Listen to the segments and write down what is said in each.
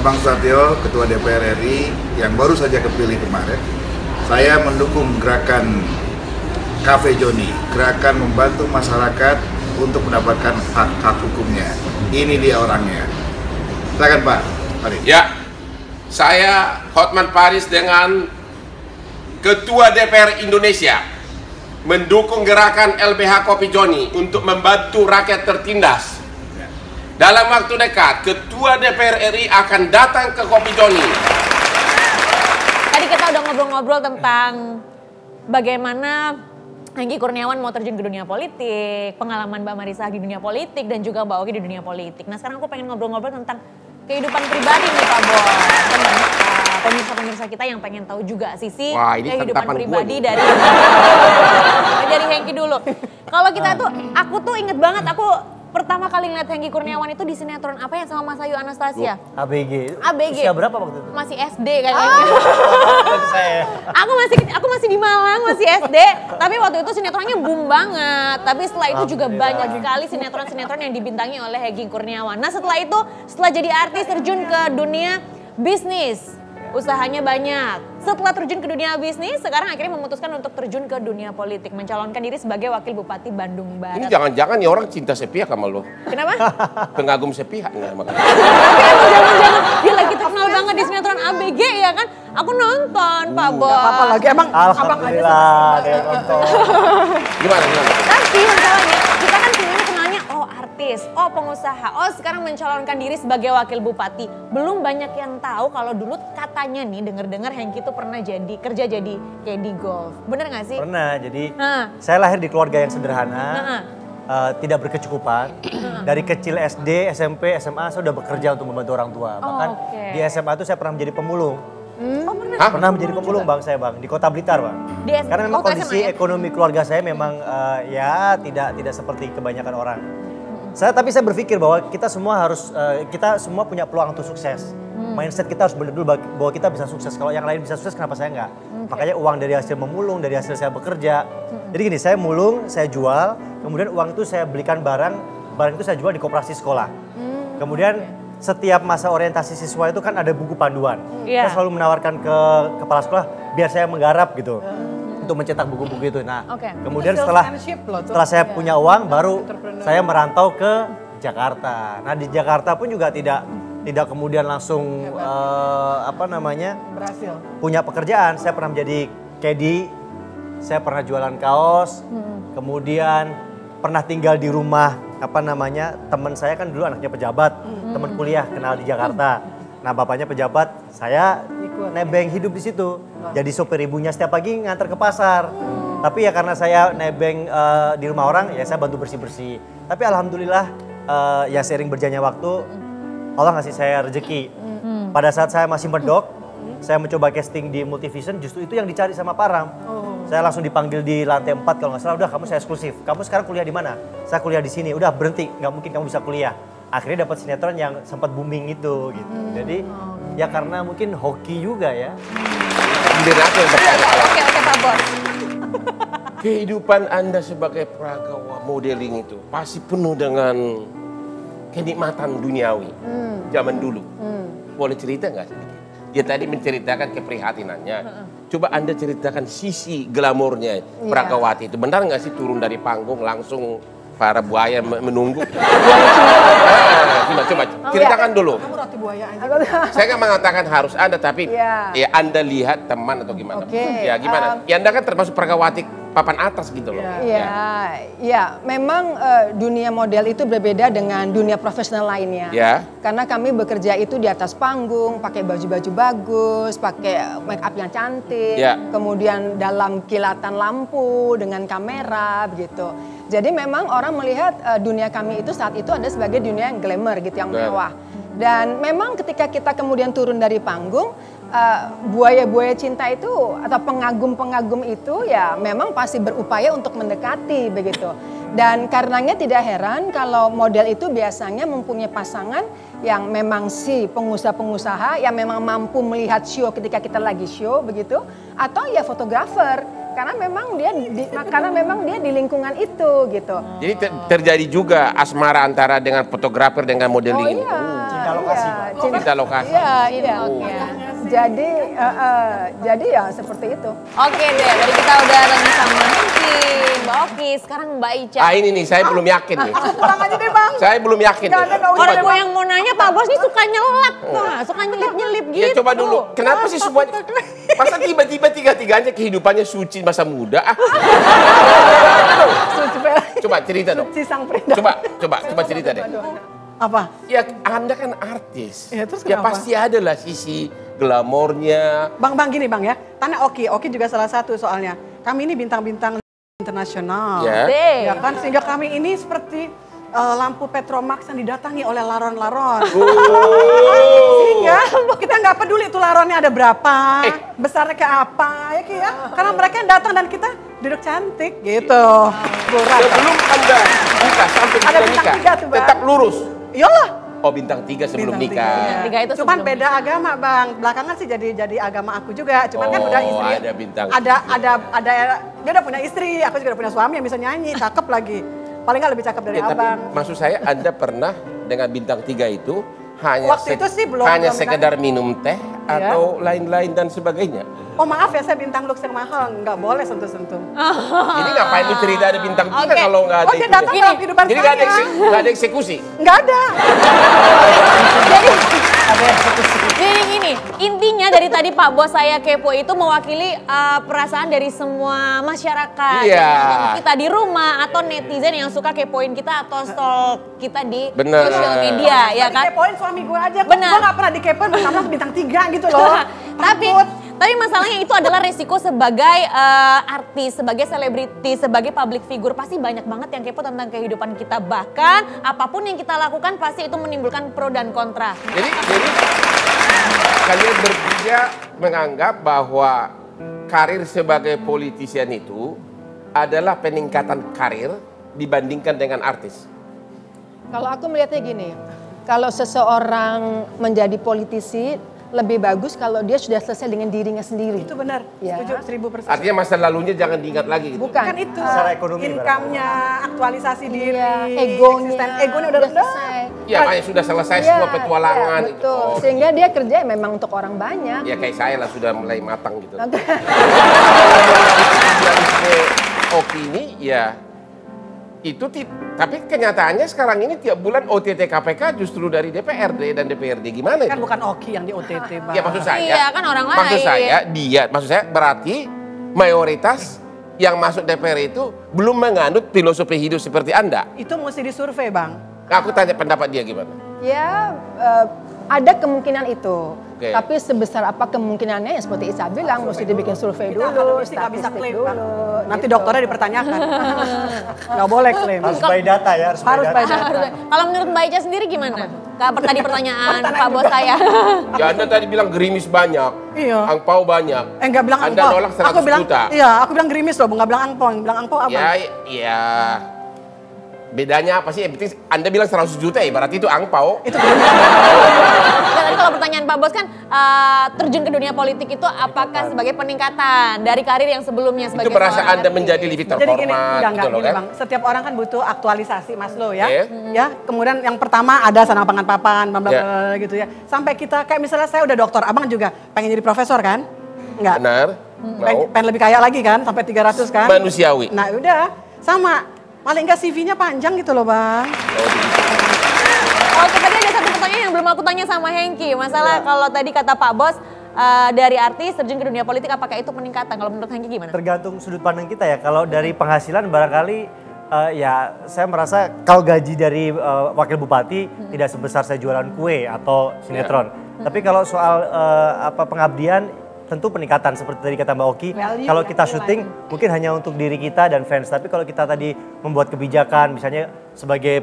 Bambang Susatyo, Ketua DPR RI yang baru saja kepilih kemarin. Saya mendukung gerakan Cafe Joni, gerakan membantu masyarakat untuk mendapatkan hak-hak hukumnya. Ini dia orangnya. Silakan Pak Faris. Ya, saya Hotman Paris dengan Ketua DPR Indonesia mendukung gerakan LBH Kopi Joni untuk membantu rakyat tertindas. Dalam waktu dekat, Ketua DPR RI akan datang ke Kopi Joni. Tadi kita udah ngobrol-ngobrol tentang bagaimana Hengky Kurniawan mau terjun ke dunia politik, pengalaman Mbak Marissa di dunia politik, dan juga Mbak Oki di dunia politik. Nah sekarang aku pengen ngobrol-ngobrol tentang kehidupan pribadi nih Pak Bos. Kan banyak pemirsa-pemirsa kita yang pengen tahu juga sisi kehidupan pribadi dari Hengky dulu. Kalau kita tuh, aku tuh inget banget aku pertama kali ngeliat Hengky Kurniawan itu di sinetron apa yang sama Mas Ayu Anastasia? ABG. ABG. Usia berapa waktu itu? Masih SD kayaknya. Aku masih di Malang, masih SD. Tapi waktu itu sinetronnya boom banget. Tapi setelah itu juga banyak sekali sinetron-sinetron yang dibintangi oleh Hengky Kurniawan. Nah setelah itu, setelah jadi artis terjun ke dunia bisnis. Usahanya banyak. Setelah terjun ke dunia bisnis, sekarang akhirnya memutuskan untuk terjun ke dunia politik. Mencalonkan diri sebagai Wakil Bupati Bandung Barat. Ini jangan-jangan nih orang cinta sepihak sama lo. Kenapa? Pengagum sepihak nggak makanya. Tapi emang jangan-jangan dia lagi terkenal banget di sinetron ABG ya kan? Aku nonton Pak Bos. Apa lagi emang alhamdulillah dia nonton. Gimana? Tapi masalahnya kita kan semuanya kenalnya artis, pengusaha, sekarang mencalonkan diri sebagai wakil bupati. Belum banyak yang tahu kalau dulu katanya nih dengar-dengar Hengky tuh pernah kerja jadi caddy golf. Bener gak sih? Pernah, jadi saya lahir di keluarga yang sederhana, tidak berkecukupan. Dari kecil SD, SMP, SMA saya sudah bekerja untuk membantu orang tua. Bahkan di SMA itu saya pernah menjadi pemulung. Pernah menjadi pemulung bang saya bang, di Kota Blitar bang. Karena memang kondisi ekonomi keluarga saya memang ya tidak seperti kebanyakan orang. Tapi saya berpikir bahwa kita semua punya peluang untuk sukses. Mindset kita harus benar dulu bahwa kita bisa sukses. Kalau yang lain bisa sukses, kenapa saya enggak? Makanya uang dari hasil memulung, dari hasil saya bekerja. Jadi gini, saya mulung, saya jual, kemudian uang itu saya belikan barang itu saya jual di koperasi sekolah. Kemudian setiap masa orientasi siswa itu kan ada buku panduan. Saya selalu menawarkan ke kepala sekolah biar saya menggarap gitu. Untuk mencetak buku-buku itu. Nah, kemudian setelah saya punya uang, baru saya merantau ke Jakarta. Nah, di Jakarta pun juga tidak kemudian langsung berhasil. Punya pekerjaan. Saya pernah menjadi caddy, saya pernah jualan kaos, kemudian pernah tinggal di rumah teman saya kan dulu anaknya pejabat, teman kuliah kenal di Jakarta. Nah, bapaknya pejabat, saya nebeng hidup di situ. Jadi sopir ibunya setiap pagi ngantar ke pasar. Tapi ya karena saya nebeng di rumah orang, ya saya bantu bersih-bersih. Tapi alhamdulillah ya seiring berjalannya waktu, Allah ngasih saya rezeki. Pada saat saya masih medok, saya mencoba casting di Multivision, justru itu yang dicari sama Param. Saya langsung dipanggil di lantai 4 kalau nggak salah, udah kamu saya eksklusif. Kamu sekarang kuliah di mana? Saya kuliah di sini, udah berhenti, nggak mungkin kamu bisa kuliah. Akhirnya dapat sinetron yang sempat booming itu gitu. Jadi ya karena mungkin hoki juga ya. Oke Pak Bos. Kehidupan Anda sebagai peragawa modeling itu pasti penuh dengan kenikmatan duniawi zaman dulu. Boleh cerita nggak sedikit? Dia tadi menceritakan keprihatinannya. Coba Anda ceritakan sisi glamornya peragawati itu. Benar nggak sih turun dari panggung langsung para buaya menunggu? Coba ceritakan dulu. Kamu roti buaya aja. Saya nggak mengatakan harus Anda, tapi ya Anda lihat teman atau gimana? Ya gimana? Ya Anda kan termasuk peragawati papan atas gitu loh. Iya, memang dunia model itu berbeda dengan dunia profesional lainnya. Karena kami bekerja itu di atas panggung, pakai baju-baju bagus, pakai make up yang cantik, kemudian dalam kilatan lampu dengan kamera begitu. Jadi memang orang melihat dunia kami itu saat itu ada sebagai dunia yang glamour gitu, yang mewah. Dan memang ketika kita kemudian turun dari panggung, buaya-buaya cinta itu atau pengagum-pengagum itu ya memang pasti berupaya untuk mendekati begitu. Dan karenanya tidak heran kalau model itu biasanya mempunyai pasangan yang memang si pengusaha-pengusaha yang memang mampu melihat show ketika kita lagi show begitu, atau ya fotografer. Karena memang dia di lingkungan itu gitu. Jadi terjadi juga asmara antara dengan fotografer dengan modeling. Cinta lokasi. Minta lokasi. Iya. Jadi ya seperti itu. Oke deh, tadi kita udah tanya sama Hengki, Mbak Oki, sekarang Mbak Ica. Ini nih, saya belum yakin nih. Pulang aja deh Bang. Saya belum yakin nih. Orang gue yang mau nanya Pak Bos nih suka nyelak tuh, suka nyelip-nyelip gitu. Ya coba dulu, kenapa sih semuanya? Masa tiba-tiba tiga-tiganya kehidupannya suci masa muda? Coba cerita dong. Coba cerita deh. Apa? Ya Anda kan artis. Ya, terus ya kenapa? pasti ada lah sisi glamornya. Bang gini Bang ya. Tanya Oki juga salah satu soalnya. Kami ini bintang-bintang internasional. Ya. Ya kan sehingga kami ini seperti lampu Petromax yang didatangi oleh laron-laron. Sehingga kita nggak peduli itu laronnya ada berapa, besarnya kayak apa ya Ki ya. Karena mereka yang datang dan kita duduk cantik gitu. Sebelum Anda nikah sampai Ada kita bintang nikah, 3 tuh, Bang. tetap lurus. Iyalah. Oh bintang 3 sebelum Bintang nikah. tiga. Tiga itu Cuman sebelum beda agama Bang. Belakangan sih jadi agama aku juga. Cuman kan Oh, udah istri. ada bintang. Ada dia udah punya istri. Aku juga udah punya suami yang bisa nyanyi. Cakep lagi. Paling nggak lebih cakep dari Tapi abang. maksud saya Anda pernah dengan bintang 3 itu hanya Waktu itu sih belum sekedar minum teh atau lain-lain dan sebagainya. Oh maaf ya saya bintang lux yang mahal. Nggak boleh sentuh-sentuh. Jadi ngapain lu cerita ada bintang 3 Oke. kalau nggak ada Oh dia datang itunya? dalam kehidupan Jadi saya. nggak ada eksekusi. Nggak ada. Jadi gini, intinya dari tadi Pak Bos saya kepo itu mewakili perasaan dari semua masyarakat. Iya. Yang nonton kita di rumah atau netizen yang suka kepoin kita atau stalk kita di Bener. sosial media, ya kan? Dikepoin suami gue aja. Benar. Gue nggak pernah dikepoin bersama bintang 3 gitu loh. Tapi masalahnya itu adalah resiko sebagai artis, sebagai selebriti, sebagai public figure. Pasti banyak banget yang kepo tentang kehidupan kita. Bahkan apapun yang kita lakukan pasti itu menimbulkan pro dan kontra. Jadi kalian bertiga menganggap bahwa karir sebagai politisian itu adalah peningkatan karir dibandingkan dengan artis. Kalau aku melihatnya gini, kalau seseorang menjadi politisi lebih bagus kalau dia sudah selesai dengan dirinya sendiri. Itu benar. Ya. Setuju 1000%. Artinya masa lalunya jangan diingat lagi gitu. Bukan. Kan itu Secara ekonomi income-nya, aktualisasi diri, egonya udah selesai. Ya makanya sudah selesai semua petualangan. Iya, betul. Oh, Sehingga dia kerja memang untuk orang banyak. ya kayak saya lah sudah mulai matang gitu. Oke. Idealisme opini ya itu tapi kenyataannya sekarang ini tiap bulan OTT KPK justru dari DPRD dan DPRD gimana kan itu? bukan Oki yang di OTT, Bang. Ya maksud saya. Iya, kan orang Maksud lain. maksud saya berarti mayoritas yang masuk DPR itu belum menganut filosofi hidup seperti Anda. Itu mesti disurvei, Bang. Aku tanya pendapat dia gimana? Ya ada kemungkinan itu. Oke. Tapi sebesar apa kemungkinannya ya seperti Isa bilang mesti dibikin survei Kita dulu, akademisi nggak bisa statistik klaim, dulu. Bang. Nanti gitu. dokternya dipertanyakan. Nggak boleh klaim. Harus by data ya, harus by data. Kalau menurut Mbak Ica sendiri gimana? Tadi pertanyaan Pak Bos saya. Ya Anda tadi bilang gerimis banyak, Iya. angpau banyak. Nggak bilang Anda angpau. nolak 100 Aku bilang, juta. Iya, aku bilang gerimis loh, nggak bilang angpau. Yang bilang angpau apa? Ya, bedanya apa sih? Yang penting Anda bilang 100 juta ya, berarti itu angpau. Itu gerimis. Nah, tadi kalau pertanyaan Pak Bos kan terjun ke dunia politik itu apakah sebagai peningkatan dari karir yang sebelumnya sebagai Itu merasa seorang Anda artis? menjadi lebih Jadi gini, terhormat enggak gitu loh gini kan? Bang. Setiap orang kan butuh aktualisasi Maslow ya. Oke. Ya, kemudian yang pertama ada sanang pangan papan, bla bla Ya. bla gitu ya. Sampai kita kayak misalnya saya udah dokter, Abang juga pengen jadi profesor kan? Enggak. Benar? Pengen lebih kaya lagi kan, sampai 300 kan? Manusiawi. Nah, udah sama. Paling enggak CV-nya panjang gitu loh, Bang. Oke, tadi ada satu pertanyaan yang belum aku tanya sama Hengki. Masalah kalau tadi kata Pak Bos dari artis terjun ke dunia politik apakah itu peningkatan? Kalau menurut Hengki gimana? Tergantung sudut pandang kita ya. Kalau dari penghasilan barangkali ya saya merasa kalau gaji dari wakil bupati tidak sebesar saya jualan kue atau sinetron. Tapi kalau soal pengabdian tentu peningkatan seperti tadi kata Mbak Oki. Kalau kita syuting mungkin hanya untuk diri kita dan fans. Tapi kalau kita tadi membuat kebijakan misalnya sebagai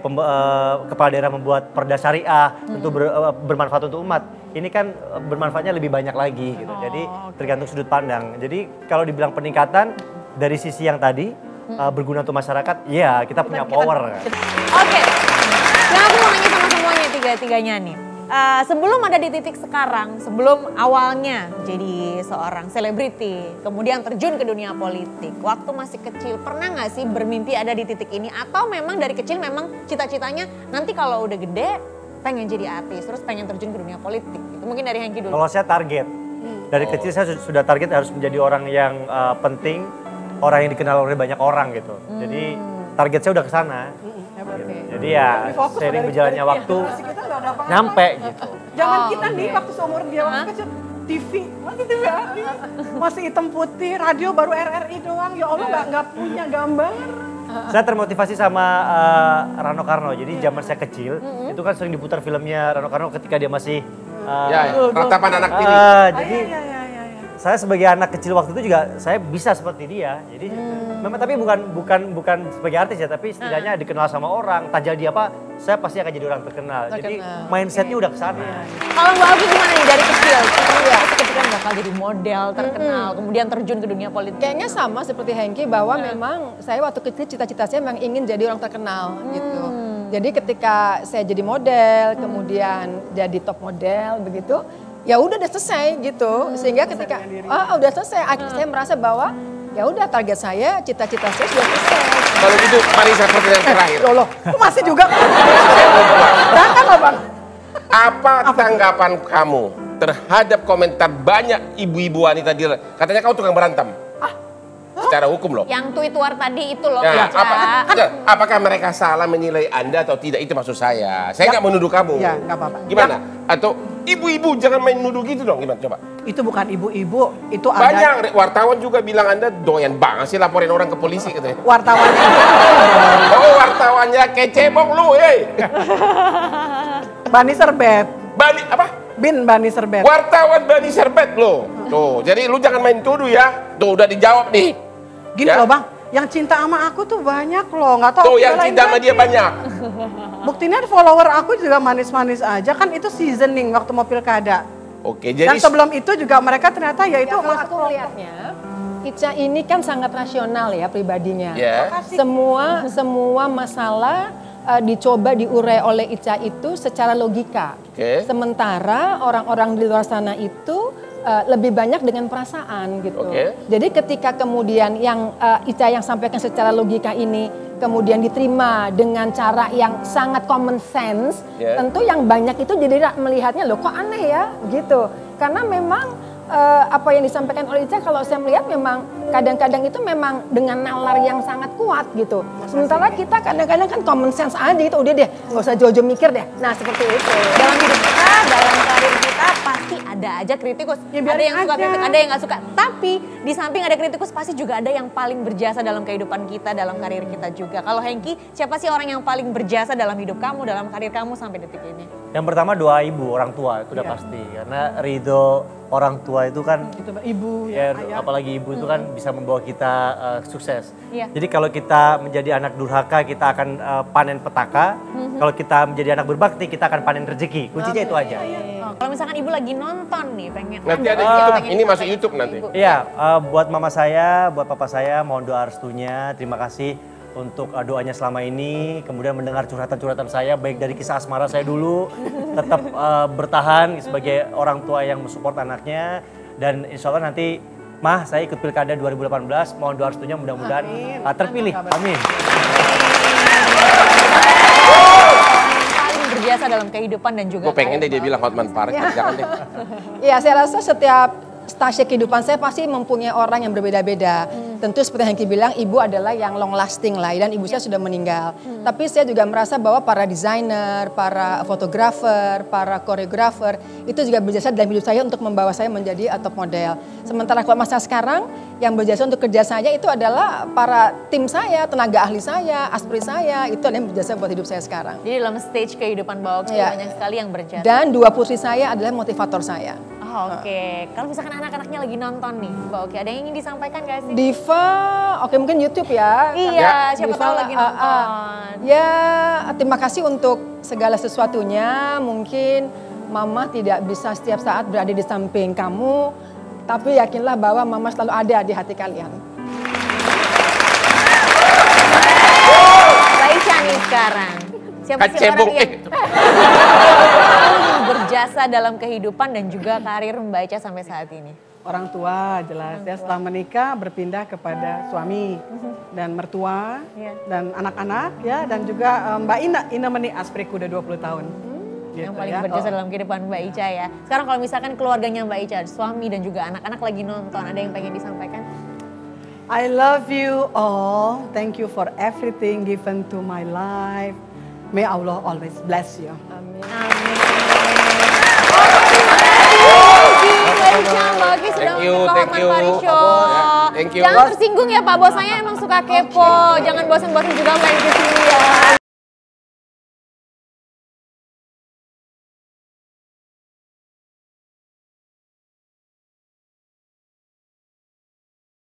kepala daerah membuat perda syariah tentu bermanfaat untuk umat. Ini kan bermanfaatnya lebih banyak lagi gitu. Jadi tergantung sudut pandang. Jadi kalau dibilang peningkatan dari sisi yang tadi berguna untuk masyarakat, ya kita punya power. Oke, nah aku mau nanya sama semuanya tiga-tiganya nih. Sebelum ada di titik sekarang, sebelum awalnya jadi seorang selebriti, kemudian terjun ke dunia politik, waktu masih kecil pernah nggak sih bermimpi ada di titik ini? Atau memang dari kecil memang cita-citanya nanti kalau udah gede pengen jadi artis, terus pengen terjun ke dunia politik. Gitu. Mungkin dari Hengki dulu. Kalau saya target, dari kecil saya sudah target harus menjadi orang yang penting, orang yang dikenal oleh banyak orang gitu. Jadi target saya udah ke sana. Gitu. Jadi ya seiring berjalannya waktu nyampe gitu. Zaman kita nih waktu seumur dia waktu kecil TV, masih TV artis, masih hitam putih, radio baru RRI doang. Ya Allah nggak punya gambar. Saya termotivasi sama Rano Karno. Jadi zaman saya kecil itu kan sering diputar filmnya Rano Karno ketika dia masih Ratapan Anak Tiri. Jadi saya sebagai anak kecil waktu itu juga saya bisa seperti dia. Jadi memang tapi bukan sebagai artis ya, tapi setidaknya dikenal sama orang. Tajal dia apa, saya pasti akan jadi orang terkenal. Jadi mindsetnya udah kesana. Kalau Mbak Abi gimana nih dari kecil? Kepikiran bakal jadi model terkenal, kemudian terjun ke dunia politik. Kayaknya sama seperti Hengki bahwa memang saya waktu kecil cita-cita saya memang ingin jadi orang terkenal gitu. Jadi ketika saya jadi model, kemudian jadi top model begitu, ya udah selesai gitu. Sehingga ketika udah selesai, saya merasa bahwa ya udah target saya, cita-cita saya sudah selesai. Kalau gitu, Marisa pertanyaan terakhir. Loh, masih juga. Jangan loh Bang. Apa tanggapan kamu terhadap komentar banyak ibu-ibu wanita di katanya kau tukang berantem? Secara hukum loh. Yang tweet war tadi itu loh. Ya, apakah mereka salah menilai Anda atau tidak? Itu maksud saya. Saya nggak menuduh kamu. Ya, nggak apa-apa. Gimana? Atau ibu-ibu jangan main nuduh gitu dong. Gimana? Coba. Itu bukan ibu-ibu, itu ada. Banyak wartawan juga bilang Anda doyan banget sih laporin orang ke polisi katanya. Wartawannya. Oh, wartawannya kecebong lu, hei. Bani Serbet. Apa? Bani Serbet. Wartawan Bani Serbet lo. Tuh, jadi lu jangan main tuduh ya. Tuh udah dijawab nih. Gini loh Bang, yang cinta sama aku tuh banyak loh, nggak tahu. Tuh yang cinta sama dia banyak. Buktinya follower aku juga manis-manis aja, kan itu seasoning waktu mau pilkada. Oke, jadi. Dan sebelum itu juga mereka ternyata ya itu. Kalau aku lihatnya, Ica ini kan sangat rasional ya pribadinya. Yeah. Semua masalah dicoba diurai oleh Ica itu secara logika. Sementara orang-orang di luar sana itu lebih banyak dengan perasaan gitu. Jadi ketika kemudian yang Ica yang sampaikan secara logika ini kemudian diterima dengan cara yang sangat common sense, tentu yang banyak itu jadi melihatnya loh kok aneh ya gitu. Karena memang apa yang disampaikan oleh Ica kalau saya melihat memang kadang-kadang itu memang dengan nalar yang sangat kuat gitu. Sementara kita kadang-kadang kan common sense aja gitu, udah deh nggak usah jauh-jauh mikir deh. Nah seperti itu. Dalam hidup kita, dalam karir kita pasti ada aja kritikus. Ya, ada yang suka kritik, ada yang nggak suka. Tapi di samping ada kritikus pasti juga ada yang paling berjasa dalam kehidupan kita, dalam karir kita juga. Kalau Hengki, siapa sih orang yang paling berjasa dalam hidup kamu, dalam karir kamu sampai detik ini? Yang pertama doa ibu, orang tua itu udah pasti. Karena ridho orang tua itu kan, ibu ya apalagi ibu itu kan bisa membawa kita sukses. Jadi kalau kita menjadi anak durhaka kita akan panen petaka. Kalau kita menjadi anak berbakti kita akan panen rezeki. Kuncinya itu aja. Kalau misalkan ibu lagi nonton nih pengen. Nanti ada YouTube, ini masuk YouTube nanti. Iya, buat mama saya, buat papa saya mohon doa restunya. Terima kasih untuk doanya selama ini, kemudian mendengar curhatan-curhatan saya, baik dari kisah asmara saya dulu, tetap bertahan sebagai orang tua yang mensupport anaknya, dan insya Allah nanti, Mah, saya ikut Pilkada 2018, mohon doa restunya mudah-mudahan terpilih, amin. Paling berjasa dalam kehidupan dan juga. Gue pengen deh dia bilang Hotman Paris, jangan deh. Iya, saya rasa setiap stasiun kehidupan saya pasti mempunyai orang yang berbeda-beda. Tentu seperti yang Hengki bilang, ibu adalah yang long lasting lah, dan ibu saya sudah meninggal. Tapi saya juga merasa bahwa para desainer, para fotografer, para koreografer itu juga berjasa dalam hidup saya untuk membawa saya menjadi top model. Sementara kalau masa sekarang yang berjasa untuk kerja saya itu adalah para tim saya, tenaga ahli saya, aspri saya, itu yang berjasa buat hidup saya sekarang. Jadi dalam stage kehidupan Mbak Oki banyak sekali yang berjasa. Dan dua putri saya adalah motivator saya. Oke. Kalau misalkan anak-anaknya lagi nonton nih, Mbak Oki, ada yang ingin disampaikan gak sih? Diva, oke mungkin YouTube ya. Iya, siapa tahu lagi nonton. Ya, terima kasih untuk segala sesuatunya. Mungkin Mama tidak bisa setiap saat berada di samping kamu, tapi yakinlah bahwa Mama selalu ada di hati kalian. Raisya nih sekarang. Siapa sih orang yang berjasa dalam kehidupan dan juga karir Mbak Ica sampai saat ini? Orang tua jelas ya, setelah menikah berpindah kepada suami dan mertua dan anak-anak ya, dan juga Mbak Ina Meni Aspriku udah 20 tahun. Gitu, yang paling berjasa dalam kehidupan Mbak Ica ya. Sekarang kalau misalkan keluarganya Mbak Ica, suami dan juga anak-anak lagi nonton, ada yang pengen disampaikan? I love you all. Thank you for everything given to my life. May Allah always bless you. Amin. Thank you, thank you. Jangan tersinggung ya Pak Bos, saya emang suka kepo. Jangan bosan-bosan juga main kesini.